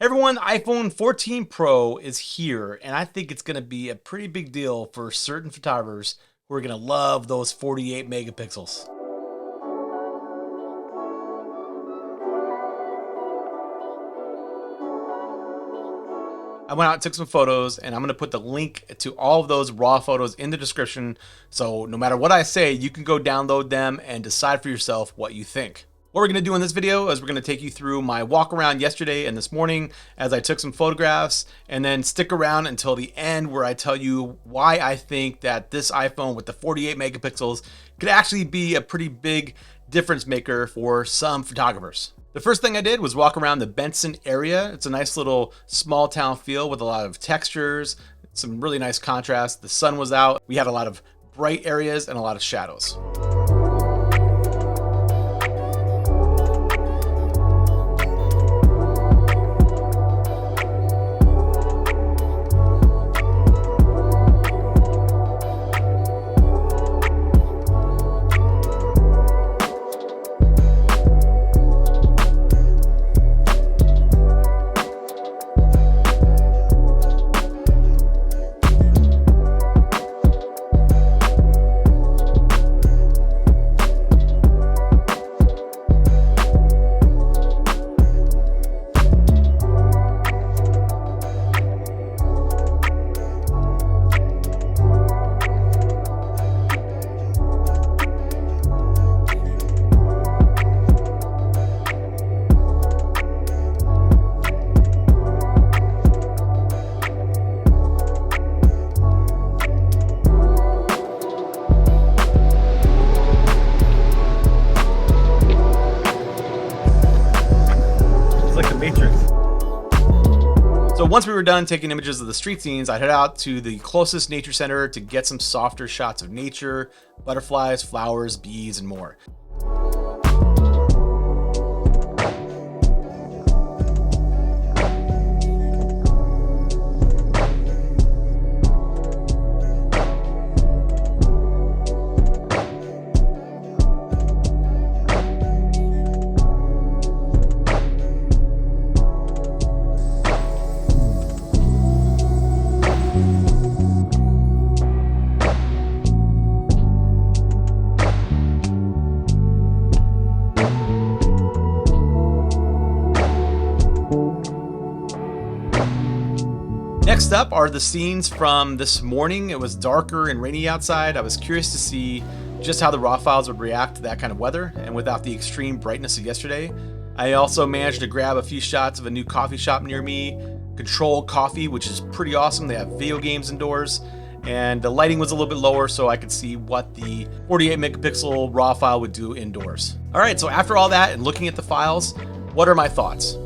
Everyone, iPhone 14 Pro is here, and I think it's going to be a pretty big deal for certain photographers who are going to love those 48 megapixels. I went out and took some photos, and I'm going to put the link to all of those raw photos in the description. So no matter what I say, you can go download them and decide for yourself what you think. What we're going to do in this video is we're going to take you through my walk around yesterday and this morning as I took some photographs, and then stick around until the end where I tell you why I think that this iPhone with the 48 megapixels could actually be a pretty big difference maker for some photographers. The first thing I did was walk around the Benson area. It's a nice little small town feel with a lot of textures, some really nice contrast. The sun was out. We had a lot of bright areas and a lot of shadows. So once we were done taking images of the street scenes, I head out to the closest nature center to get some softer shots of nature, butterflies, flowers, bees, and more. Next up are the scenes from this morning. It was darker and rainy outside. I was curious to see just how the raw files would react to that kind of weather and without the extreme brightness of yesterday. I also managed to grab a few shots of a new coffee shop near me, Control Coffee, which is pretty awesome. They have video games indoors, and the lighting was a little bit lower so I could see what the 48 megapixel raw file would do indoors. All right, so after all that and looking at the files, what are my thoughts?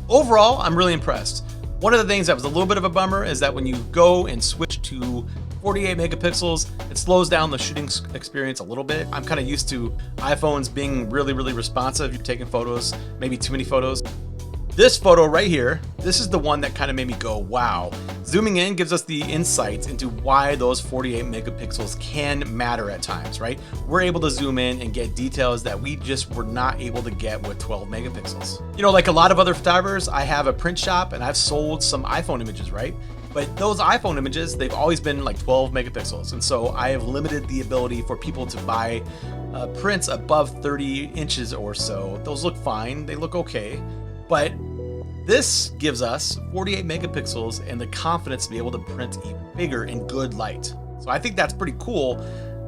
Overall, I'm really impressed. One of the things that was a little bit of a bummer is that when you go and switch to 48 megapixels, it slows down the shooting experience a little bit. I'm kind of used to iPhones being really responsive. You're taking photos, maybe too many photos. This photo right here, this is the one that kind of made me go, wow. Zooming in gives us the insights into why those 48 megapixels can matter at times, right? We're able to zoom in and get details that we just were not able to get with 12 megapixels. You know, like a lot of other photographers, I have a print shop and I've sold some iPhone images, right? But those iPhone images, they've always been like 12 megapixels. And so I have limited the ability for people to buy prints above 30 inches or so. Those look fine, they look okay. But this gives us 48 megapixels and the confidence to be able to print even bigger in good light. So I think that's pretty cool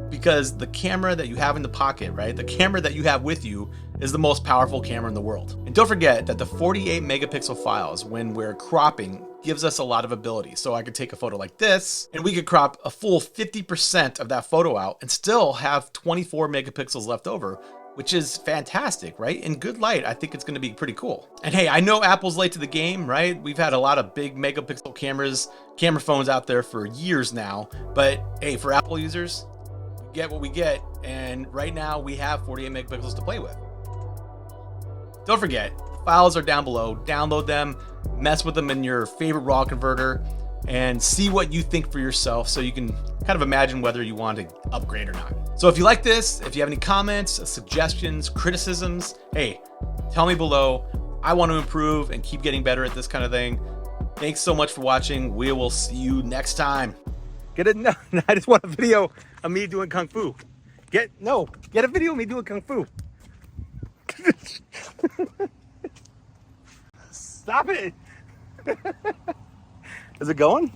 because the camera that you have in the pocket, right? The camera that you have with you is the most powerful camera in the world. And don't forget that the 48 megapixel files, when we're cropping, gives us a lot of ability. So I could take a photo like this and we could crop a full 50% of that photo out and still have 24 megapixels left over, which is fantastic, right? In good light, I think it's gonna be pretty cool. And hey, I know Apple's late to the game, right? We've had a lot of big megapixel camera phones out there for years now, but hey, for Apple users, we get what we get, and right now we have 48 megapixels to play with. Don't forget, the files are down below. Download them, mess with them in your favorite RAW converter, and see what you think for yourself so you can kind of imagine whether you want to upgrade or not. So if you like this, if you have any comments, suggestions, criticisms, hey, tell me below. I want to improve and keep getting better at this kind of thing. Thanks so much for watching. We will see you next time. No, I just want a video of me doing Kung Fu. Get a video of me doing Kung Fu. Stop it. Is it going?